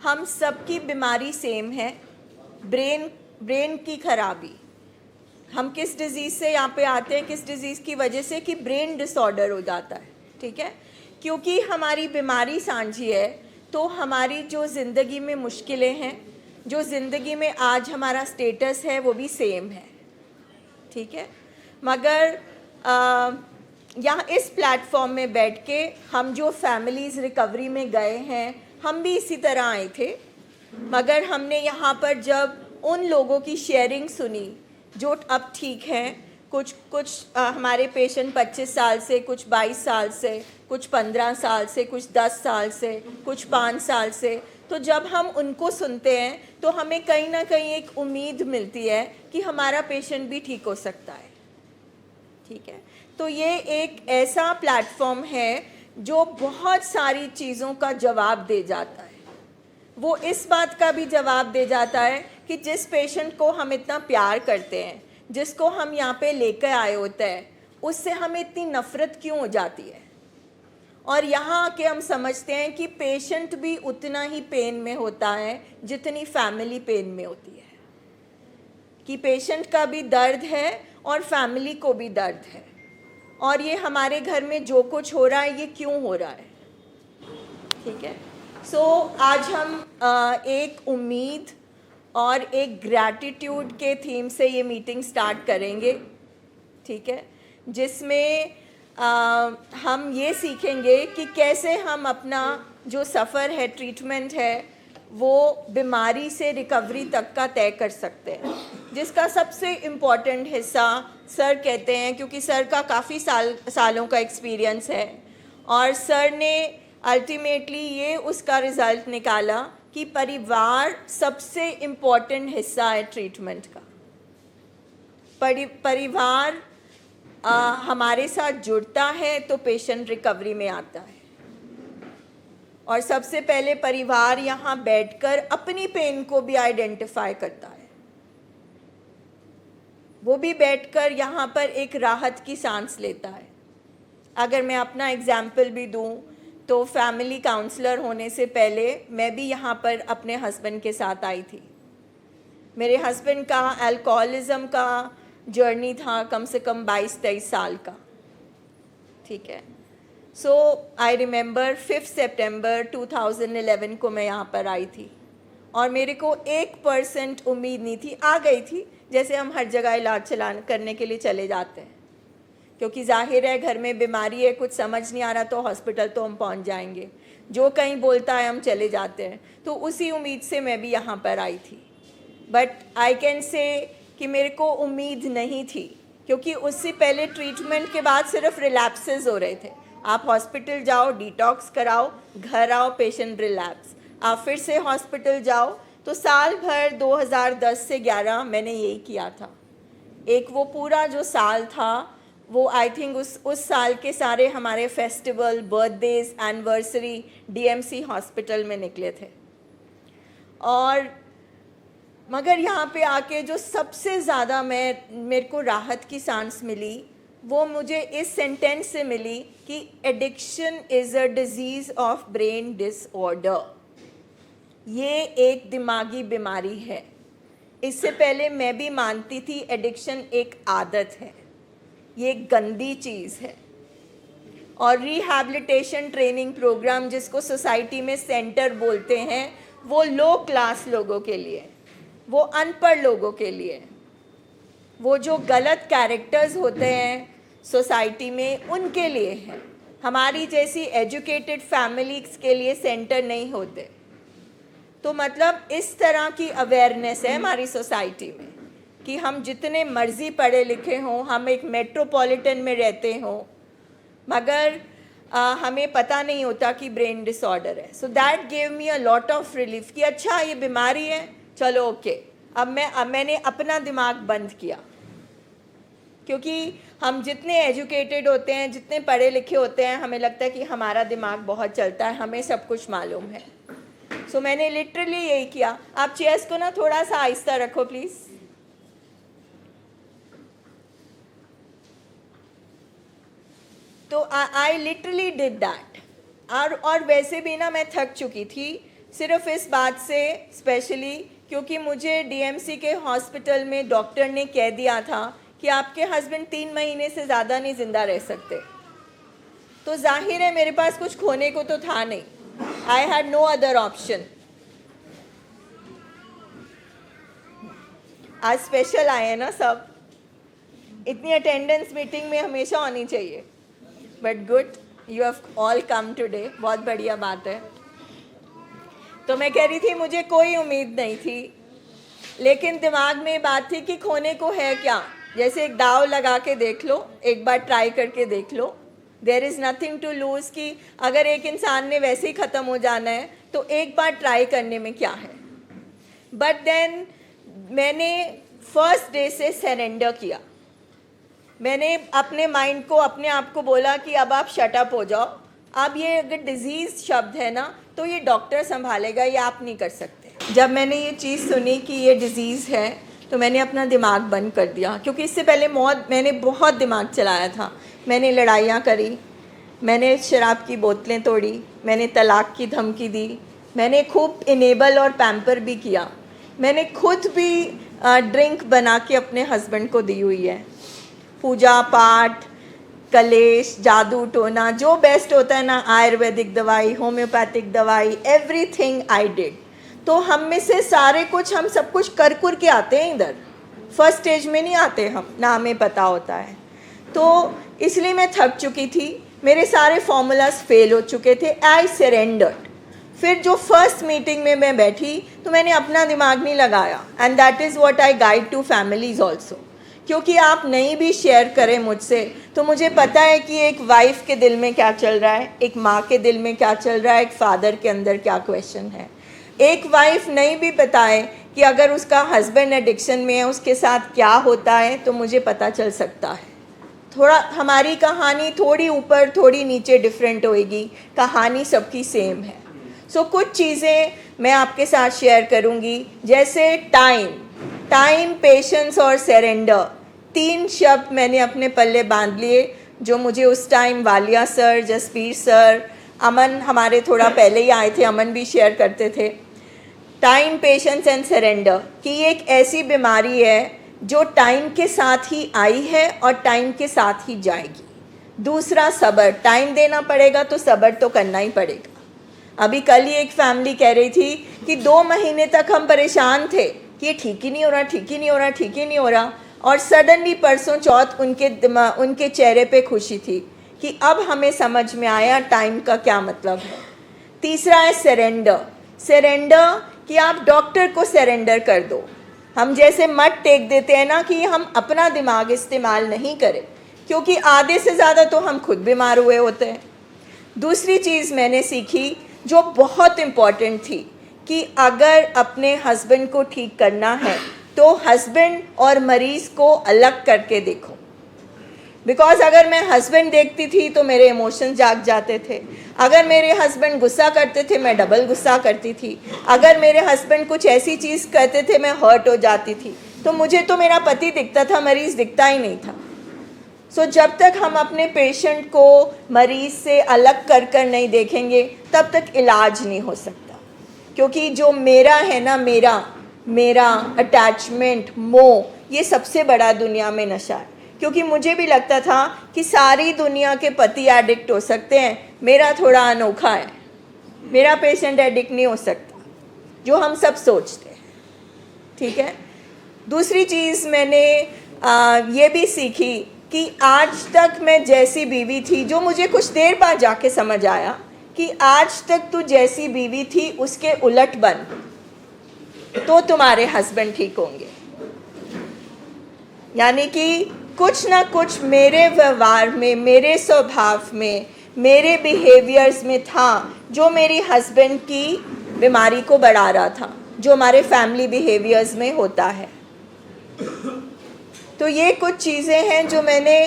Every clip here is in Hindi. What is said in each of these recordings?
हम सबकी बीमारी सेम है, ब्रेन की खराबी। हम किस डिज़ीज़ से यहाँ पे आते हैं, किस डिज़ीज़ की वजह से कि ब्रेन डिसऑर्डर हो जाता है, ठीक है। क्योंकि हमारी बीमारी सांझी है तो हमारी जो ज़िंदगी में मुश्किलें हैं, जो ज़िंदगी में आज हमारा स्टेटस है वो भी सेम है, ठीक है। मगर यहाँ इस प्लेटफॉर्म में बैठ के हम जो फैमिलीज़ रिकवरी में गए हैं, हम भी इसी तरह आए थे, मगर हमने यहाँ पर जब उन लोगों की शेयरिंग सुनी जो अब ठीक हैं, कुछ हमारे पेशेंट 25 साल से, कुछ 22 साल से, कुछ 15 साल से, कुछ 10 साल से, कुछ 5 साल से, तो जब हम उनको सुनते हैं तो हमें कहीं ना कहीं एक उम्मीद मिलती है कि हमारा पेशेंट भी ठीक हो सकता है, ठीक है। तो ये एक ऐसा प्लेटफॉर्म है जो बहुत सारी चीज़ों का जवाब दे जाता है। वो इस बात का भी जवाब दे जाता है कि जिस पेशेंट को हम इतना प्यार करते हैं, जिसको हम यहाँ पे लेकर आए होते हैं, उससे हमें इतनी नफ़रत क्यों हो जाती है। और यहाँ आके हम समझते हैं कि पेशेंट भी उतना ही पेन में होता है जितनी फैमिली पेन में होती है, कि पेशेंट का भी दर्द है और फैमिली को भी दर्द है, और ये हमारे घर में जो कुछ हो रहा है ये क्यों हो रहा है, ठीक है। सो आज हम एक उम्मीद और एक ग्रैटिट्यूड के थीम से ये मीटिंग स्टार्ट करेंगे, ठीक है, जिसमें हम ये सीखेंगे कि कैसे हम अपना जो सफ़र है, ट्रीटमेंट है, वो बीमारी से रिकवरी तक का तय कर सकते हैं, जिसका सबसे इम्पॉर्टेंट हिस्सा सर कहते हैं, क्योंकि सर का काफ़ी सालों का एक्सपीरियंस है और सर ने अल्टीमेटली ये उसका रिज़ल्ट निकाला कि परिवार सबसे इम्पॉर्टेंट हिस्सा है ट्रीटमेंट का। परिवार हमारे साथ जुड़ता है तो पेशेंट रिकवरी में आता है, और सबसे पहले परिवार यहाँ बैठकर अपनी पेन को भी आइडेंटिफाई करता है, वो भी बैठकर यहाँ पर एक राहत की सांस लेता है। अगर मैं अपना एग्जाम्पल भी दूँ तो फैमिली काउंसलर होने से पहले मैं भी यहाँ पर अपने हस्बैंड के साथ आई थी। मेरे हस्बैंड का अल्कोहलिज्म का जर्नी था कम से कम 22-23 साल का, ठीक है। सो आई रिमेंबर 5 सितंबर 2011 को मैं यहाँ पर आई थी और मेरे को 1% उम्मीद नहीं थी। आ गई थी जैसे हम हर जगह इलाज करने के लिए चले जाते हैं, क्योंकि जाहिर है घर में बीमारी है, कुछ समझ नहीं आ रहा तो हॉस्पिटल तो हम पहुंच जाएंगे, जो कहीं बोलता है हम चले जाते हैं। तो उसी उम्मीद से मैं भी यहाँ पर आई थी, बट आई कैन से कि मेरे को उम्मीद नहीं थी, क्योंकि उससे पहले ट्रीटमेंट के बाद सिर्फ रिलैप्सेस हो रहे थे। आप हॉस्पिटल जाओ, डिटॉक्स कराओ, घर आओ, पेशेंट रिलैप्स, आप फिर से हॉस्पिटल जाओ। तो साल भर 2010 से 11 मैंने यही किया था। एक वो पूरा जो साल था वो आई थिंक उस साल के सारे हमारे festival, birthdays, anniversary DMC hospital में निकले थे। और मगर यहाँ पे आके जो सबसे ज़्यादा मेरे को राहत की सांस मिली वो मुझे इस सेंटेंस से मिली कि addiction is a disease of brain disorder. ये एक दिमागी बीमारी है। इससे पहले मैं भी मानती थी एडिक्शन एक आदत है, ये एक गंदी चीज़ है। और रिहैबिलिटेशन ट्रेनिंग प्रोग्राम जिसको सोसाइटी में सेंटर बोलते हैं, वो लो क्लास लोगों के लिए, वो अनपढ़ लोगों के लिए, वो जो गलत कैरेक्टर्स होते हैं सोसाइटी में उनके लिए है। हमारी जैसी एजुकेटेड फैमिलीज के लिए सेंटर नहीं होते। तो मतलब इस तरह की अवेयरनेस है हमारी सोसाइटी में कि हम जितने मर्जी पढ़े लिखे हों, हम एक मेट्रोपॉलिटन में रहते हों, मगर हमें पता नहीं होता कि ब्रेन डिसऑर्डर है। So that gave me a lot of relief कि अच्छा ये बीमारी है, चलो ओके। अब मैंने अपना दिमाग बंद किया, क्योंकि हम जितने एजुकेटेड होते हैं, जितने पढ़े लिखे होते हैं, हमें लगता है कि हमारा दिमाग बहुत चलता है, हमें सब कुछ मालूम है। सो मैंने लिटरली यही किया। आप चेयर्स को ना थोड़ा सा आहिस्ता रखो प्लीज़। तो आई लिटरली डिड दैट। और वैसे भी ना मैं थक चुकी थी, सिर्फ इस बात से स्पेशली क्योंकि मुझे डीएमसी के हॉस्पिटल में डॉक्टर ने कह दिया था कि आपके हस्बैंड 3 महीने से ज़्यादा नहीं ज़िंदा रह सकते, तो जाहिर है मेरे पास कुछ खोने को तो था नहीं. I had no other option. आज स्पेशल आए हैं ना सब, इतनी अटेंडेंस मीटिंग में हमेशा होनी चाहिए. But good, you have all come today, बहुत बढ़िया बात है. तो मैं कह रही थी मुझे कोई उम्मीद नहीं थी, लेकिन दिमाग में ये बात थी कि खोने को है क्या. जैसे एक दाव लगा के देख लो, एक बार ट्राई करके देख लो. There is nothing to lose कि अगर एक इंसान ने वैसे ही ख़त्म हो जाना है तो एक बार ट्राई करने में क्या है. बट देन मैंने फर्स्ट डे से सरेंडर किया. मैंने अपने माइंड को, अपने आप को बोला कि अब आप शट अप हो जाओ. अब ये अगर डिज़ीज़ शब्द है ना तो ये डॉक्टर संभालेगा, ये आप नहीं कर सकते. जब मैंने ये चीज़ सुनी कि ये डिज़ीज़ है तो मैंने अपना दिमाग बंद कर दिया, क्योंकि इससे पहले मैंने बहुत दिमाग चलाया था. मैंने लड़ाइयाँ करी, मैंने शराब की बोतलें तोड़ी, मैंने तलाक की धमकी दी, मैंने खूब इनेबल और पैम्पर भी किया. मैंने खुद भी ड्रिंक बना के अपने हस्बैंड को दी हुई है. पूजा पाठ, कलेश, जादू टोना, जो बेस्ट होता है ना, आयुर्वेदिक दवाई, होम्योपैथिक दवाई, एवरीथिंग आई डिड. तो हम में से सारे कुछ, हम सब कुछ कर के आते हैं इधर. फर्स्ट स्टेज में नहीं आते हम, ना हमें पता होता है. तो इसलिए मैं थक चुकी थी, मेरे सारे फॉर्मूलाज फेल हो चुके थे. आई सरेंडर्ड. फिर जो फर्स्ट मीटिंग में मैं बैठी तो मैंने अपना दिमाग नहीं लगाया. And that is what I guide to families also. क्योंकि आप नहीं भी शेयर करें मुझसे तो मुझे पता है कि एक वाइफ के दिल में क्या चल रहा है, एक माँ के दिल में क्या चल रहा है, एक फादर के अंदर क्या क्वेश्चन है. एक वाइफ नहीं भी बताए कि अगर उसका हस्बैंड एडिक्शन में है उसके साथ क्या होता है, तो मुझे पता चल सकता है. थोड़ा हमारी कहानी थोड़ी ऊपर थोड़ी नीचे डिफरेंट होएगी, कहानी सबकी सेम है. सो कुछ चीज़ें मैं आपके साथ शेयर करूँगी, जैसे टाइम, पेशेंस और सरेंडर. 3 शब्द मैंने अपने पल्ले बांध लिए, जो मुझे उस time Walia sir, Jasbir sir, Aman हमारे थोड़ा पहले ही आए थे, अमन भी शेयर करते थे. टाइम, पेशेंस एंड सरेंडर कि ये एक ऐसी बीमारी है जो टाइम के साथ ही आई है और टाइम के साथ ही जाएगी. दूसरा सब्र, टाइम देना पड़ेगा तो सब्र तो करना ही पड़ेगा. अभी कल ही एक फैमिली कह रही थी कि 2 महीने तक हम परेशान थे कि ये ठीक ही नहीं हो रहा, ठीक ही नहीं हो रहा, ठीक ही नहीं हो रहा. और सडनली परसों चौथ उनके चेहरे पे खुशी थी कि अब हमें समझ में आया टाइम का क्या मतलब है. तीसरा है सरेंडर कि आप डॉक्टर को सरेंडर कर दो. हम जैसे मत टेक देते हैं ना कि हम अपना दिमाग इस्तेमाल नहीं करें, क्योंकि आधे से ज़्यादा तो हम खुद बीमार हुए होते हैं. दूसरी चीज़ मैंने सीखी जो बहुत इम्पॉर्टेंट थी कि अगर अपने हस्बैंड को ठीक करना है तो हस्बैंड और मरीज़ को अलग करके देखो. बिकॉज अगर मैं हस्बैंड देखती थी तो मेरे इमोशंस जाग जाते थे. अगर मेरे हस्बैंड गुस्सा करते थे मैं डबल गुस्सा करती थी. अगर मेरे हस्बैंड कुछ ऐसी चीज़ करते थे मैं हर्ट हो जाती थी. तो मुझे तो मेरा पति दिखता था, मरीज़ दिखता ही नहीं था. सो जब तक हम अपने पेशेंट को मरीज़ से अलग कर नहीं देखेंगे तब तक इलाज नहीं हो सकता. क्योंकि जो मेरा है ना, मेरा अटैचमेंट, मोह, ये सबसे बड़ा दुनिया में नशा है. क्योंकि मुझे भी लगता था कि सारी दुनिया के पति एडिक्ट हो सकते हैं, मेरा थोड़ा अनोखा है, मेरा पेशेंट एडिक्ट नहीं हो सकता, जो हम सब सोचते हैं. ठीक है. दूसरी चीज़ मैंने ये भी सीखी कि आज तक मैं जैसी बीवी थी, जो मुझे कुछ देर बाद जाके समझ आया कि आज तक तू जैसी बीवी थी उसके उलट बन तो तुम्हारे हस्बैंड ठीक होंगे. यानी कि कुछ ना कुछ मेरे व्यवहार में, मेरे स्वभाव में, मेरे बिहेवियर्स में था जो मेरी हस्बैंड की बीमारी को बढ़ा रहा था, जो हमारे फैमिली बिहेवियर्स में होता है. तो ये कुछ चीज़ें हैं जो मैंने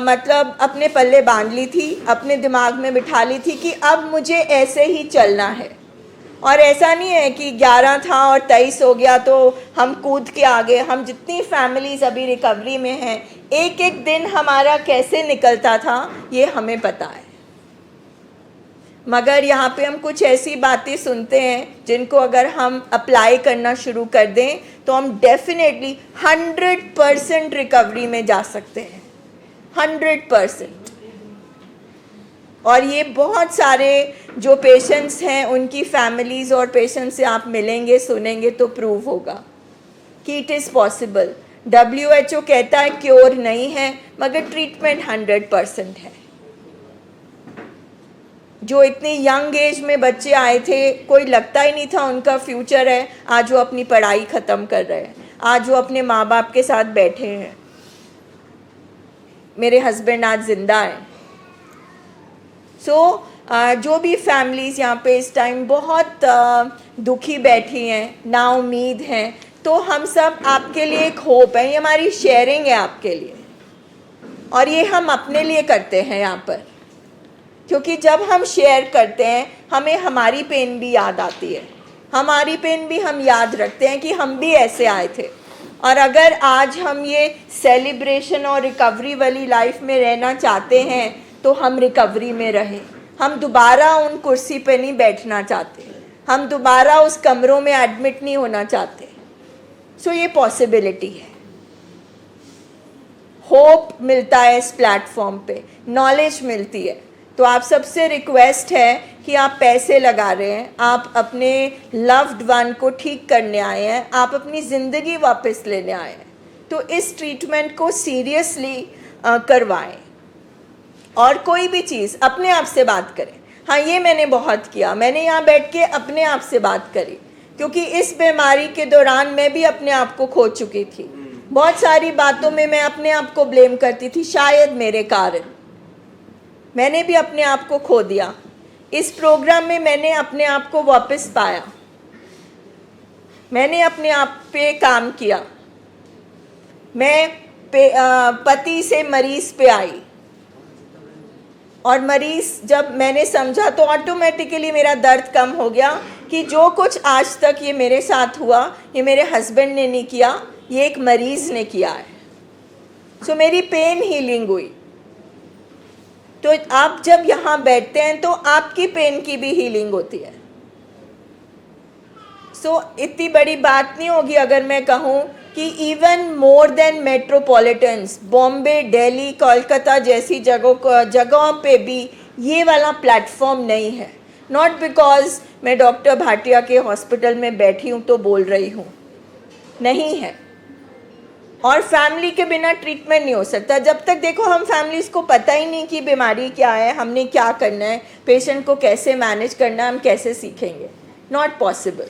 मतलब अपने पल्ले बांध ली थी, अपने दिमाग में बिठा ली थी कि अब मुझे ऐसे ही चलना है. और ऐसा नहीं है कि 11 था और 23 हो गया तो हम कूद के आ गए. हम जितनी फैमिलीज़ अभी रिकवरी में हैं, एक एक दिन हमारा कैसे निकलता था ये हमें पता है. मगर यहाँ पे हम कुछ ऐसी बातें सुनते हैं जिनको अगर हम अप्लाई करना शुरू कर दें तो हम डेफिनेटली 100% रिकवरी में जा सकते हैं, 100%। और ये बहुत सारे जो पेशेंट्स हैं उनकी फैमिलीज़ और पेशेंट्स से आप मिलेंगे, सुनेंगे तो प्रूव होगा कि इट इज़ पॉसिबल। WHO कहता है क्योर नहीं है, मगर ट्रीटमेंट 100% है। जो इतनी यंग एज में बच्चे आए थे, कोई लगता ही नहीं था उनका फ्यूचर है, आज वो अपनी पढ़ाई ख़त्म कर रहे हैं, आज वो अपने माँ बाप के साथ बैठे हैं। मेरे हस्बैंड आज ज़िंदा हैं। जो भी फैमिलीज़ यहाँ पे इस टाइम बहुत दुखी बैठी हैं, नाउम्मीद हैं, तो हम सब आपके लिए एक होप है, ये हमारी शेयरिंग है आपके लिए, और ये हम अपने लिए करते हैं यहाँ पर, क्योंकि जब हम शेयर करते हैं हमें हमारी पेन भी याद आती है, हमारी पेन भी हम याद रखते हैं कि हम भी ऐसे आए थे। और अगर आज हम ये सेलिब्रेशन और रिकवरी वाली लाइफ में रहना चाहते हैं तो हम रिकवरी में रहें। हम दोबारा उन कुर्सी पे नहीं बैठना चाहते, हम दोबारा उस कमरों में एडमिट नहीं होना चाहते। सो ये पॉसिबिलिटी है, होप मिलता है इस प्लेटफॉर्म पे, नॉलेज मिलती है। तो आप सबसे रिक्वेस्ट है कि आप पैसे लगा रहे हैं, आप अपने लव्ड वन को ठीक करने आए हैं, आप अपनी ज़िंदगी वापस लेने आए हैं, तो इस ट्रीटमेंट को सीरियसली करवाएं। और कोई भी चीज़ अपने आप से बात करें। हाँ, ये मैंने बहुत किया, मैंने यहाँ बैठ के अपने आप से बात करी, क्योंकि इस बीमारी के दौरान मैं भी अपने आप को खो चुकी थी। बहुत सारी बातों में मैं अपने आप को ब्लेम करती थी, शायद मेरे कारण मैंने भी अपने आप को खो दिया। इस प्रोग्राम में मैंने अपने आप को वापस पाया, मैंने अपने आप पे काम किया। मैं पति से मरीज़ पे आई, और मरीज़ जब मैंने समझा तो ऑटोमेटिकली मेरा दर्द कम हो गया कि जो कुछ आज तक ये मेरे साथ हुआ, ये मेरे हस्बैंड ने नहीं किया, ये एक मरीज़ ने किया है। सो मेरी पेन हीलिंग हुई। तो आप जब यहाँ बैठते हैं तो आपकी पेन की भी हीलिंग होती है। सो इतनी बड़ी बात नहीं होगी अगर मैं कहूँ कि even more than metropolitans, Bombay, Delhi, Kolkata जैसी जगहों पे भी ये वाला प्लेटफॉर्म नहीं है। नॉट बिकॉज मैं डॉक्टर भाटिया के हॉस्पिटल में बैठी हूँ तो बोल रही हूँ, नहीं है। और फैमिली के बिना ट्रीटमेंट नहीं हो सकता। जब तक देखो हम फैमिलीज़ को पता ही नहीं कि बीमारी क्या है, हमने क्या करना है, पेशेंट को कैसे मैनेज करना है, हम कैसे सीखेंगे? Not possible.